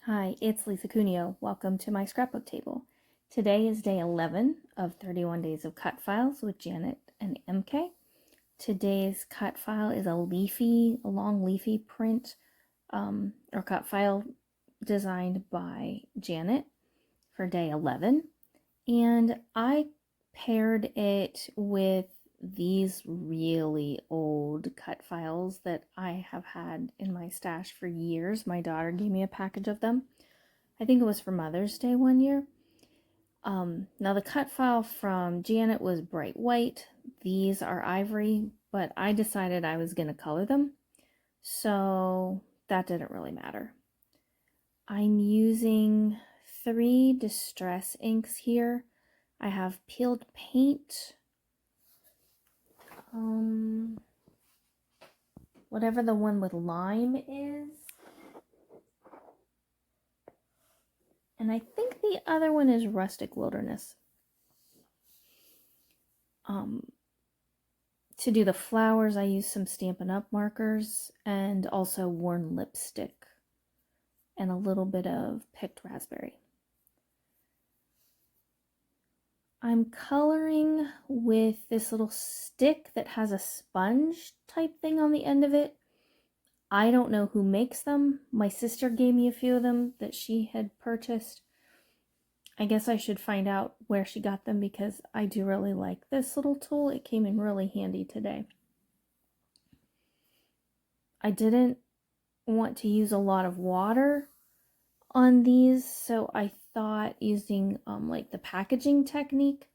Hi, it's Lisa Cuneo. Welcome to my scrapbook table. Today is day 11 of 31 days of cut files with Janet and MK. Today's cut file is a long leafy print or cut file designed by Janet for day 11. And I paired it with these really old cut files that I have had in my stash for years. My daughter gave me a package of them. I think it was for Mother's Day one year. Now the cut file from Janet was bright white. These are ivory, but I decided I was going to color them, so that didn't really matter. I'm using 3 distress inks here. I have peeled paint, whatever the one with lime is, and I think the other one is Rustic Wilderness. To do the flowers, I used some Stampin' Up! Markers and also worn lipstick and a little bit of picked raspberry. I'm coloring with this little stick that has a sponge type thing on the end of it. I don't know who makes them. My sister gave me a few of them that she had purchased. I guess I should find out where she got them because I do really like this little tool. It came in really handy today. I didn't want to use a lot of water on these, so I thought using like the packaging technique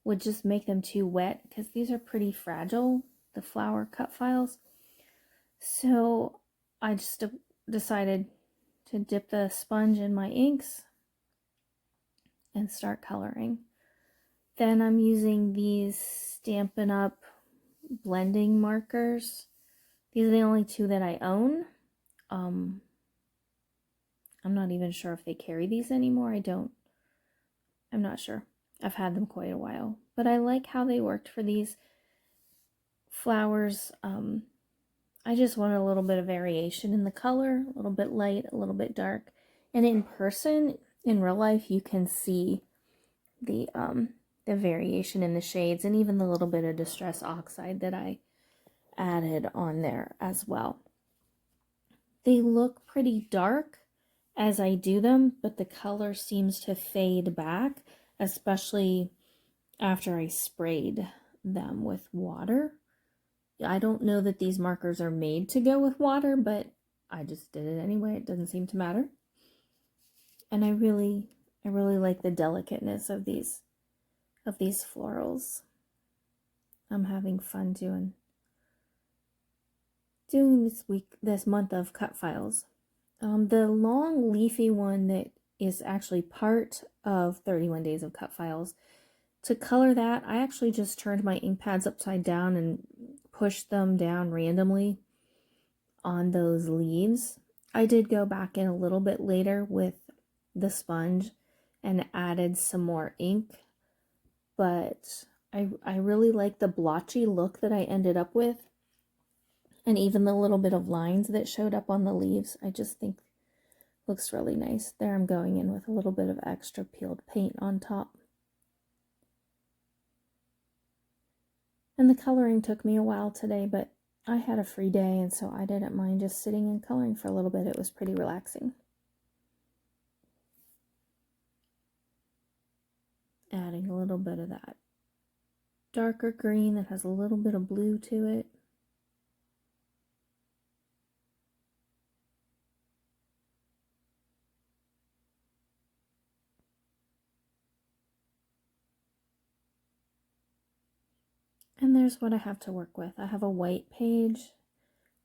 would just make them too wet because these are pretty fragile, the flower cut files. So I just decided to dip the sponge in my inks and start coloring. Then I'm using these Stampin' Up! Blending markers. These are the only 2 that I own. I'm not even sure if they carry these anymore. I'm not sure. I've had them quite a while. But I like how they worked for these flowers. I just wanted a little bit of variation in the color, a little bit light, a little bit dark. And in person, in real life, you can see the variation in the shades and even the little bit of Distress Oxide that I added on there as well. They look pretty dark as I do them, but the color seems to fade back, especially after I sprayed them with water. I don't know that these markers are made to go with water, but I just did it anyway. It doesn't seem to matter. And I really like the delicateness of these florals. I'm having fun doing this month of cut files. The long leafy one that is actually part of 31 days of cut files. To color that, I actually just turned my ink pads upside down and pushed them down randomly on those leaves. I did go back in a little bit later with the sponge and added some more ink, but I really like the blotchy look that I ended up with, and even the little bit of lines that showed up on the leaves I just think looks really nice. There I'm going in with a little bit of extra peeled paint on top. And the coloring took me a while today, but I had a free day, and so I didn't mind just sitting and coloring for a little bit. It was pretty relaxing. Adding a little bit of that darker green that has a little bit of blue to it. And there's what I have to work with. I have a white page.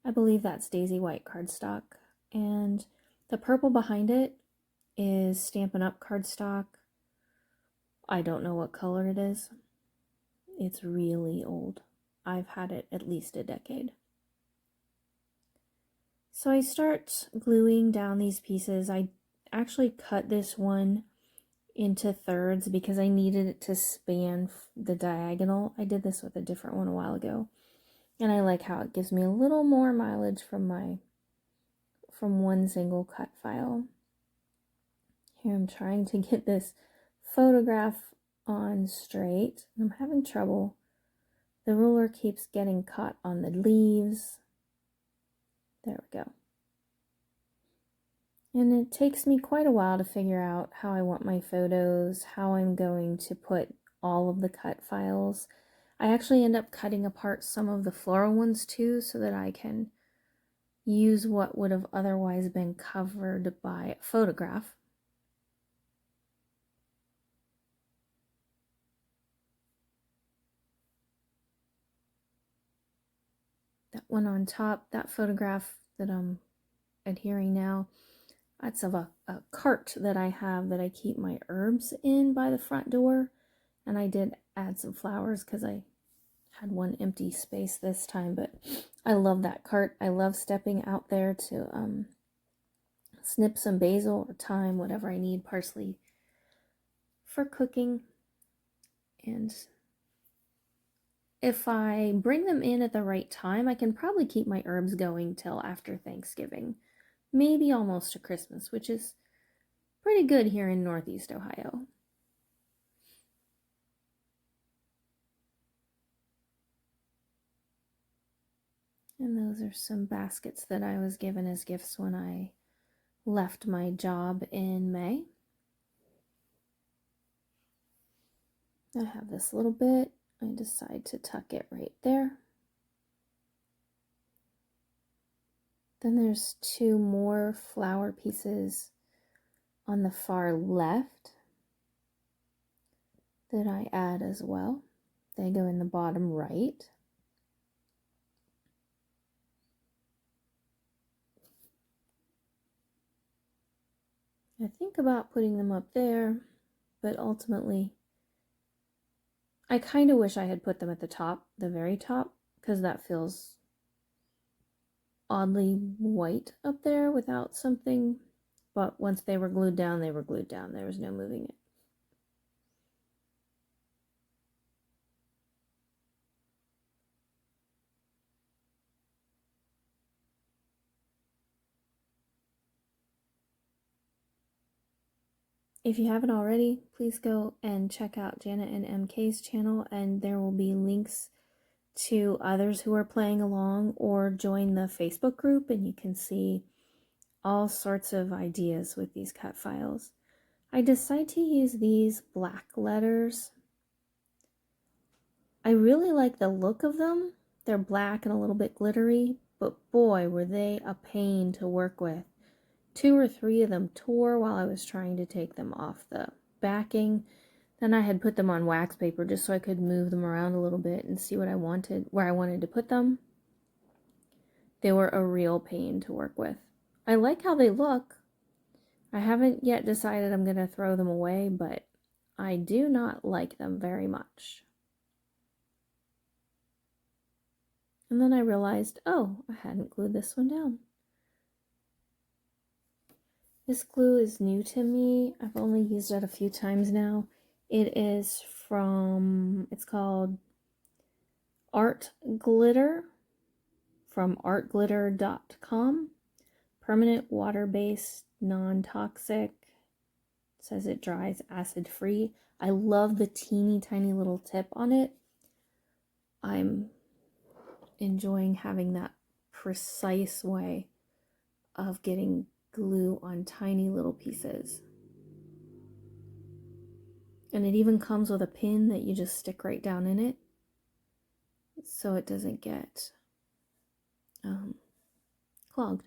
I believe that's Daisy White cardstock. And the purple behind it is Stampin' Up! Cardstock. I don't know what color it is. It's really old. I've had it at least a decade. So I start gluing down these pieces. I actually cut this one into thirds because I needed it to span the diagonal. I did this with a different one a while ago, and I like how it gives me a little more mileage from one single cut file. Here I'm trying to get this photograph on straight, and I'm having trouble. The ruler keeps getting caught on the leaves. There we go. And it takes me quite a while to figure out how I want my photos, how I'm going to put all of the cut files. I actually end up cutting apart some of the floral ones too, so that I can use what would have otherwise been covered by a photograph. That one on top, that photograph that I'm adhering now, that's of a cart that I have that I keep my herbs in by the front door. And I did add some flowers because I had one empty space this time, but I love that cart. I love stepping out there to snip some basil or thyme, whatever I need, parsley for cooking. And if I bring them in at the right time, I can probably keep my herbs going till after Thanksgiving, maybe almost to Christmas, which is pretty good here in Northeast Ohio. And those are some baskets that I was given as gifts when I left my job in May. I have this little bit. I decide to tuck it right there. Then there's two more flower pieces on the far left that I add as well. They go in the bottom right. I think about putting them up there, but ultimately I kind of wish I had put them at the top, the very top, because that feels oddly white up there without something. But once they were glued down, they were glued down. There was no moving it. If you haven't already, please go and check out Janet and MK's channel, and there will be links to others who are playing along, or join the Facebook group and you can see all sorts of ideas with these cut files. I decided to use these black letters. I really like the look of them. They're black and a little bit glittery, but boy, were they a pain to work with. 2 or 3 of them tore while I was trying to take them off the backing. Then I had put them on wax paper just so I could move them around a little bit and see what I wanted, where I wanted to put them. They were a real pain to work with. I like how they look. I haven't yet decided I'm going to throw them away, but I do not like them very much. And then I realized, oh, I hadn't glued this one down. This glue is new to me. I've only used it a few times now. It is from, it's called Art Glitter from artglitter.com. Permanent water-based, non-toxic. It says it dries acid-free. I love the teeny tiny little tip on it. I'm enjoying having that precise way of getting glue on tiny little pieces. And it even comes with a pin that you just stick right down in it so it doesn't get clogged.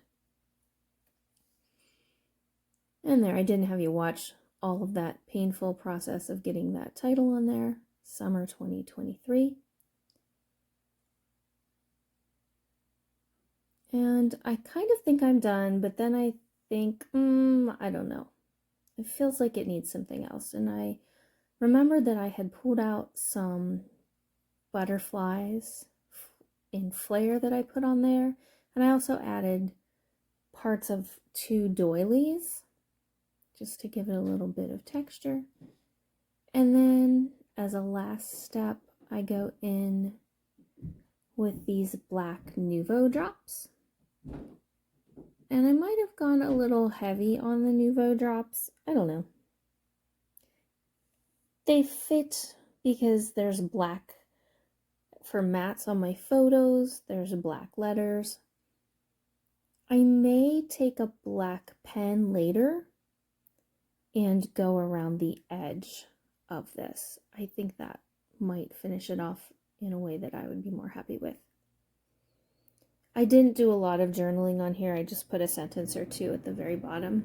And there, I didn't have you watch all of that painful process of getting that title on there. Summer 2023. And I kind of think I'm done, but then I think, I don't know. It feels like it needs something else. And I remembered that I had pulled out some butterflies in flare that I put on there. And I also added parts of 2 doilies just to give it a little bit of texture. And then as a last step, I go in with these black Nuvo drops. And I might have gone a little heavy on the Nuvo drops. I don't know. They fit because there's black for mats on my photos. There's black letters. I may take a black pen later and go around the edge of this. I think that might finish it off in a way that I would be more happy with. I didn't do a lot of journaling on here. I just put a sentence or two at the very bottom.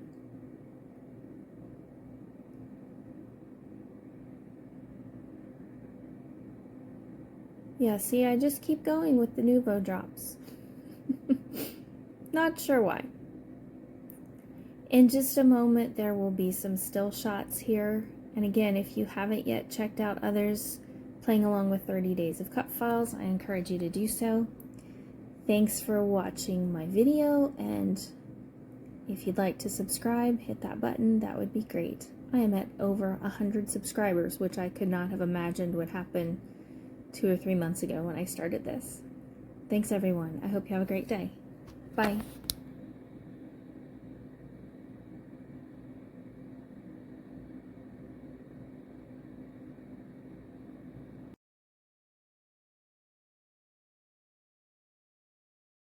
Yeah, see, I just keep going with the Nuvo drops. Not sure why. In just a moment, there will be some still shots here. And again, if you haven't yet checked out others playing along with 30 Days of Cut Files, I encourage you to do so. Thanks for watching my video, and if you'd like to subscribe, hit that button. That would be great. I am at over 100 subscribers, which I could not have imagined would happen 2 or 3 months ago when I started this. Thanks everyone. I hope you have a great day. Bye.